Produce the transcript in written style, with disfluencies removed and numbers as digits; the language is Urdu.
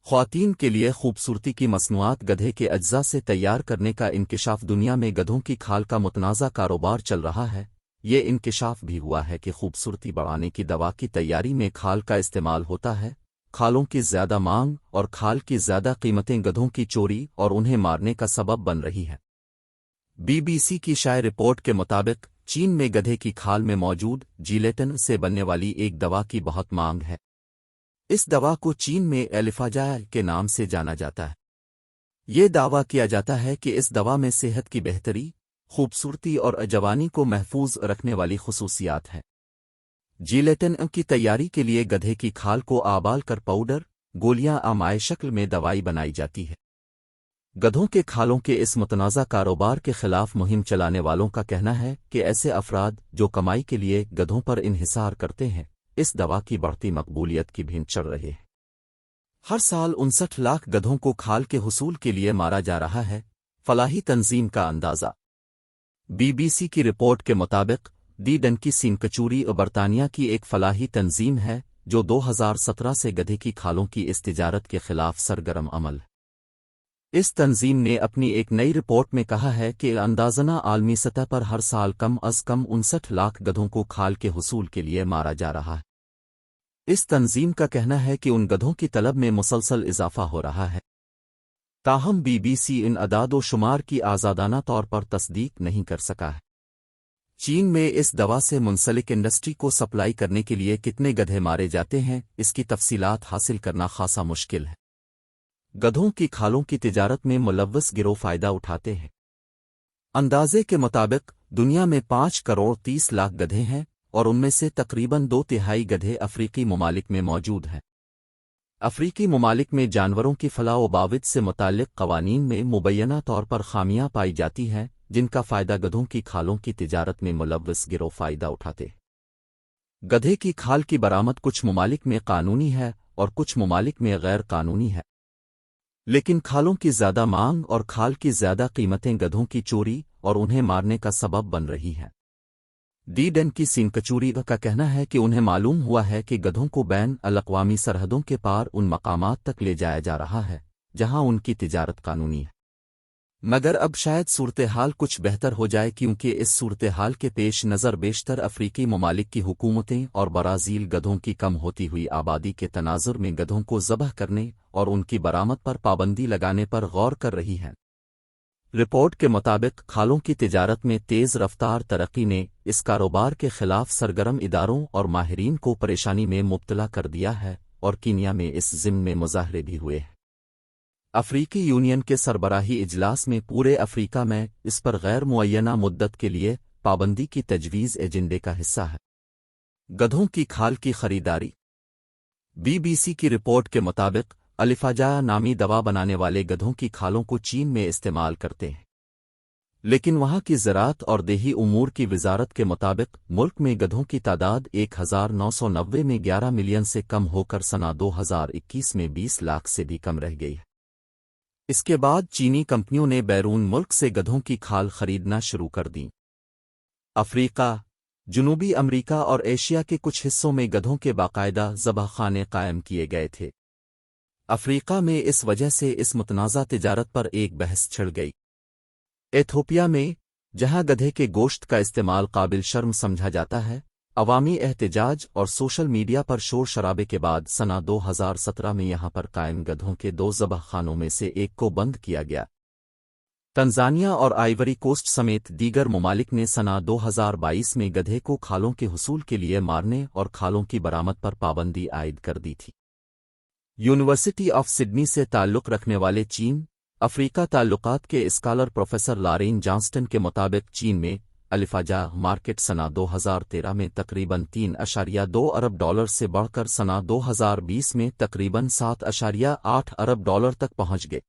خواتین کے لیے خوبصورتی کی مصنوعات گدھے کے اجزاء سے تیار کرنے کا انکشاف دنیا میں گدھوں کی کھال کا متنازع کاروبار چل رہا ہے۔ یہ انکشاف بھی ہوا ہے کہ خوبصورتی بڑھانے کی دوا کی تیاری میں کھال کا استعمال ہوتا ہے۔ کھالوں کی زیادہ مانگ اور کھال کی زیادہ قیمتیں گدھوں کی چوری اور انہیں مارنے کا سبب بن رہی ہے۔ بی بی سی کی شائع رپورٹ کے مطابق چین میں گدھے کی کھال میں موجود جیلیٹن سے بننے والی ایک دوا کی بہت مانگ ہے۔ اس دوا کو چین میں ایلیفاجا کے نام سے جانا جاتا ہے۔ یہ دعویٰ کیا جاتا ہے کہ اس دوا میں صحت کی بہتری، خوبصورتی اور جوانی کو محفوظ رکھنے والی خصوصیات ہیں۔ جیلیٹن کی تیاری کے لیے گدھے کی کھال کو ابال کر پاؤڈر، گولیاں امائے شکل میں دوائی بنائی جاتی ہے۔ گدھوں کے کھالوں کے اس متنازع کاروبار کے خلاف مہم چلانے والوں کا کہنا ہے کہ ایسے افراد جو کمائی کے لیے گدھوں پر انحصار کرتے ہیں، اس دوا کی بڑھتی مقبولیت کی بھینٹ چڑھ رہے ہیں۔ ہر سال 59 لاکھ گدھوں کو کھال کے حصول کے لیے مارا جا رہا ہے۔ فلاحی تنظیم کا اندازہ۔ بی بی سی کی رپورٹ کے مطابق دی ڈنکی سینکچوری برطانیہ کی ایک فلاحی تنظیم ہے جو 2017 سے گدھے کی کھالوں کی اس تجارت کے خلاف سرگرم عمل ہے۔ اس تنظیم نے اپنی ایک نئی رپورٹ میں کہا ہے کہ اندازانہ عالمی سطح پر ہر سال کم از کم 59 لاکھ گدھوں کو کھال کے حصول کے لیے مارا جا رہا ہے۔ اس تنظیم کا کہنا ہے کہ ان گدھوں کی طلب میں مسلسل اضافہ ہو رہا ہے۔ تاہم بی بی سی ان اعداد و شمار کی آزادانہ طور پر تصدیق نہیں کر سکا ہے۔ چین میں اس دوا سے منسلک انڈسٹری کو سپلائی کرنے کے لیے کتنے گدھے مارے جاتے ہیں، اس کی تفصیلات حاصل کرنا خاصا مشکل ہے۔ گدھوں کی کھالوں کی تجارت میں ملوث گروہ فائدہ اٹھاتے ہیں۔ اندازے کے مطابق دنیا میں 5 کروڑ 30 لاکھ گدھے ہیں اور ان میں سے تقریباً 2/3 گدھے افریقی ممالک میں موجود ہیں۔ افریقی ممالک میں جانوروں کی فلاح و بہبود سے متعلق قوانین میں مبینہ طور پر خامیاں پائی جاتی ہیں، جن کا فائدہ گدھوں کی کھالوں کی تجارت میں ملوث گروہ فائدہ اٹھاتے ہیں۔ گدھے کی کھال کی برآمد کچھ ممالک میں قانونی ہے اور کچھ ممالک میں غیر قانونی ہے، لیکن کھالوں کی زیادہ مانگ اور کھال کی زیادہ قیمتیں گدھوں کی چوری اور انہیں مارنے کا سبب بن رہی ہیں۔ دی ڈنکی سینکچوری کا کہنا ہے کہ انہیں معلوم ہوا ہے کہ گدھوں کو بین الاقوامی سرحدوں کے پار ان مقامات تک لے جایا جا رہا ہے جہاں ان کی تجارت قانونی ہے، مگر اب شاید صورتحال کچھ بہتر ہو جائے، کیونکہ اس صورتحال کے پیش نظر بیشتر افریقی ممالک کی حکومتیں اور برازیل گدھوں کی کم ہوتی ہوئی آبادی کے تناظر میں گدھوں کو ذبح کرنے اور ان کی برآمد پر پابندی لگانے پر غور کر رہی ہیں۔ رپورٹ کے مطابق کھالوں کی تجارت میں تیز رفتار ترقی نے اس کاروبار کے خلاف سرگرم اداروں اور ماہرین کو پریشانی میں مبتلا کر دیا ہے اور کینیا میں اس ضمن میں مظاہرے بھی ہوئے ہیں۔ افریقی یونین کے سربراہی اجلاس میں پورے افریقہ میں اس پر غیر معینہ مدت کے لیے پابندی کی تجویز ایجنڈے کا حصہ ہے۔ گدھوں کی کھال کی خریداری۔ بی بی سی کی رپورٹ کے مطابق الیفاجا نامی دوا بنانے والے گدھوں کی کھالوں کو چین میں استعمال کرتے ہیں، لیکن وہاں کی زراعت اور دیہی امور کی وزارت کے مطابق ملک میں گدھوں کی تعداد 1990 میں 11 ملین سے کم ہو کر سنہ 2021 میں 20 لاکھ سے بھی کم رہ گئی ہے۔ اس کے بعد چینی کمپنیوں نے بیرون ملک سے گدھوں کی کھال خریدنا شروع کر دیں۔ افریقہ، جنوبی امریکہ اور ایشیا کے کچھ حصوں میں گدھوں کے باقاعدہ ذبح خانے قائم کیے گئے تھے۔ افریقہ میں اس وجہ سے اس متنازع تجارت پر ایک بحث چھڑ گئی۔ ایتھوپیا میں، جہاں گدھے کے گوشت کا استعمال قابل شرم سمجھا جاتا ہے، عوامی احتجاج اور سوشل میڈیا پر شور شرابے کے بعد سنہ 2017 میں یہاں پر قائم گدھوں کے 2 ذبح خانوں میں سے ایک کو بند کیا گیا۔ تنزانیہ اور آئیوری کوسٹ سمیت دیگر ممالک نے سنہ 2022 میں گدھے کو کھالوں کے حصول کے لیے مارنے اور کھالوں کی برآمد پر پابندی عائد کر دی تھی۔ یونیورسٹی آف سڈنی سے تعلق رکھنے والے چین افریقہ تعلقات کے اسکالر پروفیسر لارین جانسٹن کے مطابق چین میں الیفاجا مارکیٹ سنہ 2013 میں تقریباً $3.2 ارب سے بڑھ کر سنہ 2020 میں تقریباً $7.8 ارب تک پہنچ گئے۔